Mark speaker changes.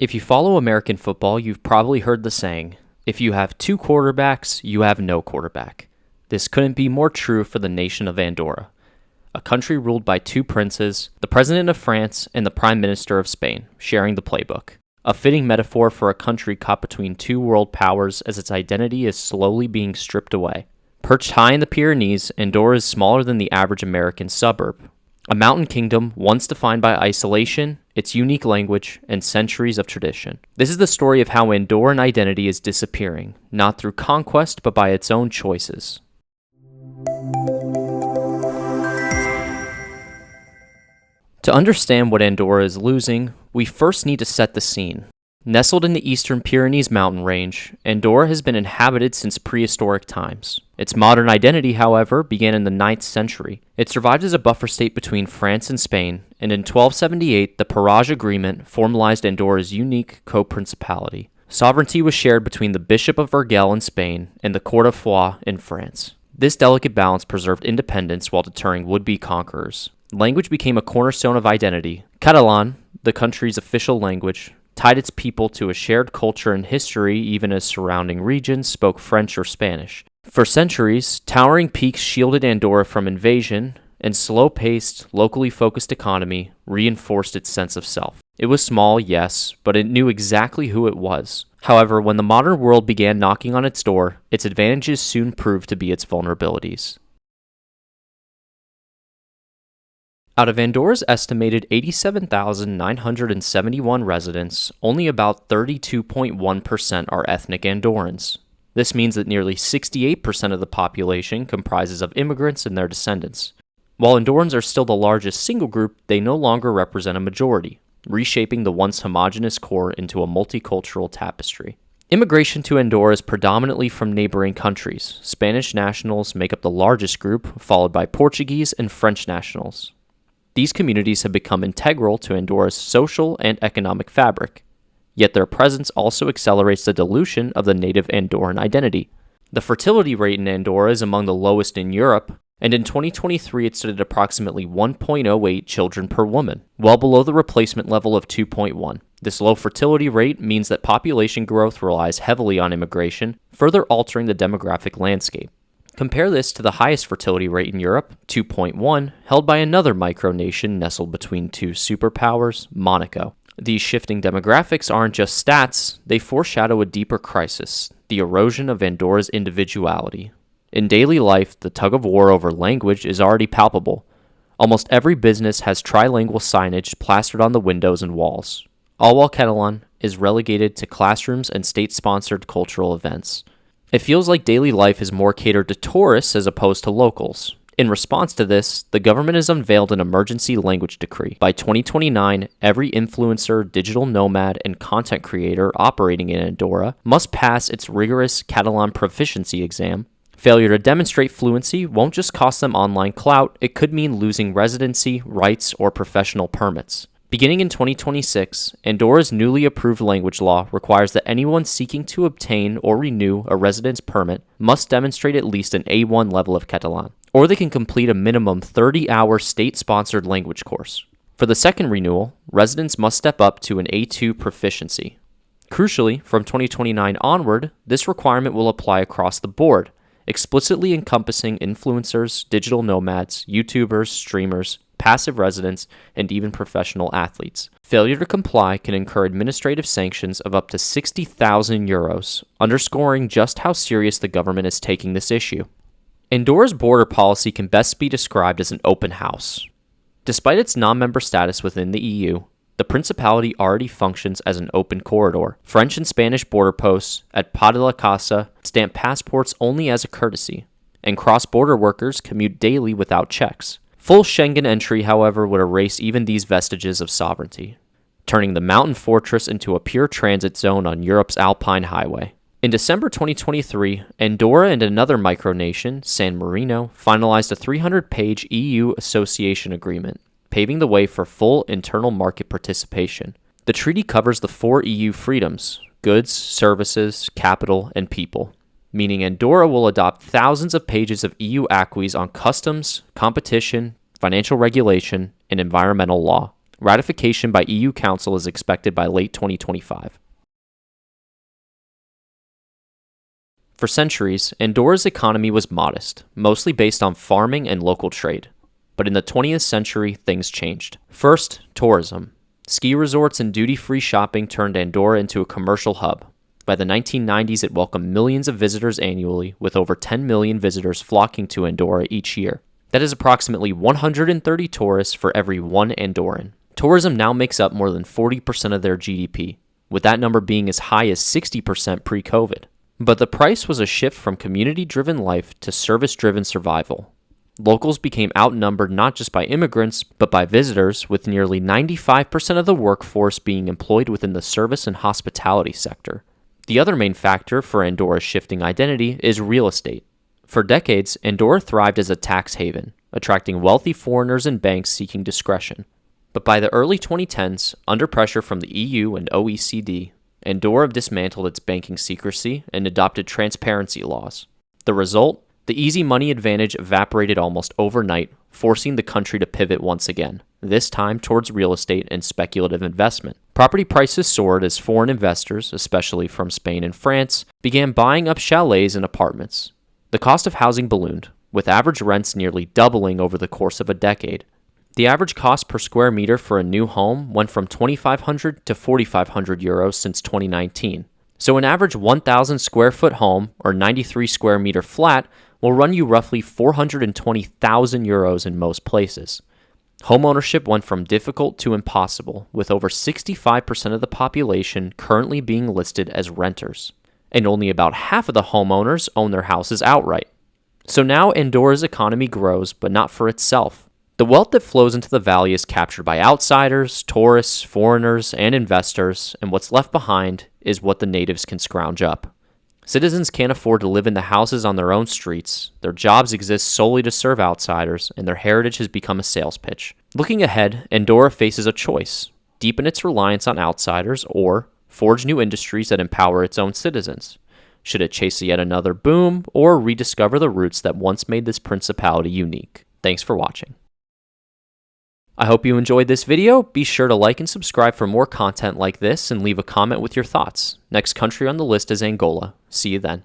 Speaker 1: If you follow American football, you've probably heard the saying, if you have two quarterbacks, you have no quarterback. This couldn't be more true for the nation of Andorra, a country ruled by two princes, the president of France and the prime minister of Spain, sharing the playbook. A fitting metaphor for a country caught between two world powers as its identity is slowly being stripped away. Perched high in the Pyrenees, Andorra is smaller than the average American suburb. A mountain kingdom once defined by isolation, its unique language, and centuries of tradition. This is the story of how Andorran identity is disappearing, not through conquest but by its own choices. To understand what Andorra is losing, we first need to set the scene. Nestled in the eastern Pyrenees mountain range, Andorra has been inhabited since prehistoric times. Its modern identity, however, began in the 9th century. It survived as a buffer state between France and Spain, and in 1278 the Parage Agreement formalized Andorra's unique co-principality. Sovereignty was shared between the Bishop of Urgell in Spain and the Court of Foix in France. This delicate balance preserved independence while deterring would-be conquerors. Language became a cornerstone of identity. Catalan, the country's official language, tied its people to a shared culture and history even as surrounding regions spoke French or Spanish. For centuries, towering peaks shielded Andorra from invasion, and slow-paced, locally focused economy reinforced its sense of self. It was small, yes, but it knew exactly who it was. However, when the modern world began knocking on its door, its advantages soon proved to be its vulnerabilities. Out of Andorra's estimated 87,971 residents, only about 32.1% are ethnic Andorrans. This means that nearly 68% of the population comprises of immigrants and their descendants. While Andorrans are still the largest single group, they no longer represent a majority, reshaping the once homogeneous core into a multicultural tapestry. Immigration to Andorra is predominantly from neighboring countries. Spanish nationals make up the largest group, followed by Portuguese and French nationals. These communities have become integral to Andorra's social and economic fabric, yet their presence also accelerates the dilution of the native Andorran identity. The fertility rate in Andorra is among the lowest in Europe, and in 2023 it stood at approximately 1.08 children per woman, well below the replacement level of 2.1. This low fertility rate means that population growth relies heavily on immigration, further altering the demographic landscape. Compare this to the highest fertility rate in Europe, 2.1, held by another micronation nestled between two superpowers, Monaco. These shifting demographics aren't just stats, they foreshadow a deeper crisis, the erosion of Andorra's individuality. In daily life, the tug-of-war over language is already palpable. Almost every business has trilingual signage plastered on the windows and walls, all while Catalan is relegated to classrooms and state-sponsored cultural events. It feels like daily life is more catered to tourists as opposed to locals. In response to this, the government has unveiled an emergency language decree. By 2029, every influencer, digital nomad, and content creator operating in Andorra must pass its rigorous Catalan proficiency exam. Failure to demonstrate fluency won't just cost them online clout, it could mean losing residency, rights, or professional permits. Beginning in 2026, Andorra's newly approved language law requires that anyone seeking to obtain or renew a residence permit must demonstrate at least an A1 level of Catalan, or they can complete a minimum 30-hour state-sponsored language course. For the second renewal, residents must step up to an A2 proficiency. Crucially, from 2029 onward, this requirement will apply across the board, explicitly encompassing influencers, digital nomads, YouTubers, streamers, passive residents, and even professional athletes. Failure to comply can incur administrative sanctions of up to 60,000 euros, underscoring just how serious the government is taking this issue. Andorra's border policy can best be described as an open house. Despite its non-member status within the EU, the Principality already functions as an open corridor. French and Spanish border posts at Pas de la Casa stamp passports only as a courtesy, and cross-border workers commute daily without checks. Full Schengen entry, however, would erase even these vestiges of sovereignty, turning the mountain fortress into a pure transit zone on Europe's Alpine Highway. In December 2023, Andorra and another micronation, San Marino, finalized a 300-page EU association agreement, paving the way for full internal market participation. The treaty covers the 4 EU freedoms: goods, services, capital, and people, meaning Andorra will adopt thousands of pages of EU acquis on customs, competition, financial regulation, and environmental law. Ratification by EU Council is expected by late 2025. For centuries, Andorra's economy was modest, mostly based on farming and local trade. But in the 20th century, things changed. First, tourism. Ski resorts and duty-free shopping turned Andorra into a commercial hub. By the 1990s, it welcomed millions of visitors annually, with over 10 million visitors flocking to Andorra each year. That is approximately 130 tourists for every one Andorran. Tourism now makes up more than 40% of their GDP, with that number being as high as 60% pre-COVID. But the price was a shift from community-driven life to service-driven survival. Locals became outnumbered not just by immigrants, but by visitors, with nearly 95% of the workforce being employed within the service and hospitality sector. The other main factor for Andorra's shifting identity is real estate. For decades, Andorra thrived as a tax haven, attracting wealthy foreigners and banks seeking discretion. But by the early 2010s, under pressure from the EU and OECD, Andorra dismantled its banking secrecy and adopted transparency laws. The result? The easy money advantage evaporated almost overnight, forcing the country to pivot once again, this time towards real estate and speculative investment. Property prices soared as foreign investors, especially from Spain and France, began buying up chalets and apartments. The cost of housing ballooned, with average rents nearly doubling over the course of a decade. The average cost per square meter for a new home went from 2,500 to 4,500 euros since 2019. So an average 1,000 square foot home, or 93 square meter flat, will run you roughly 420,000 euros in most places. Homeownership went from difficult to impossible, with over 65% of the population currently being listed as renters. And only about half of the homeowners own their houses outright. So now Andorra's economy grows, but not for itself. The wealth that flows into the valley is captured by outsiders, tourists, foreigners, and investors, and what's left behind is what the natives can scrounge up. Citizens can't afford to live in the houses on their own streets, their jobs exist solely to serve outsiders, and their heritage has become a sales pitch. Looking ahead, Andorra faces a choice: deepen its reliance on outsiders or forge new industries that empower its own citizens. Should it chase yet another boom or rediscover the roots that once made this principality unique? Thanks for watching. I hope you enjoyed this video. Be sure to like and subscribe for more content like this and leave a comment with your thoughts. Next country on the list is Angola. See you then.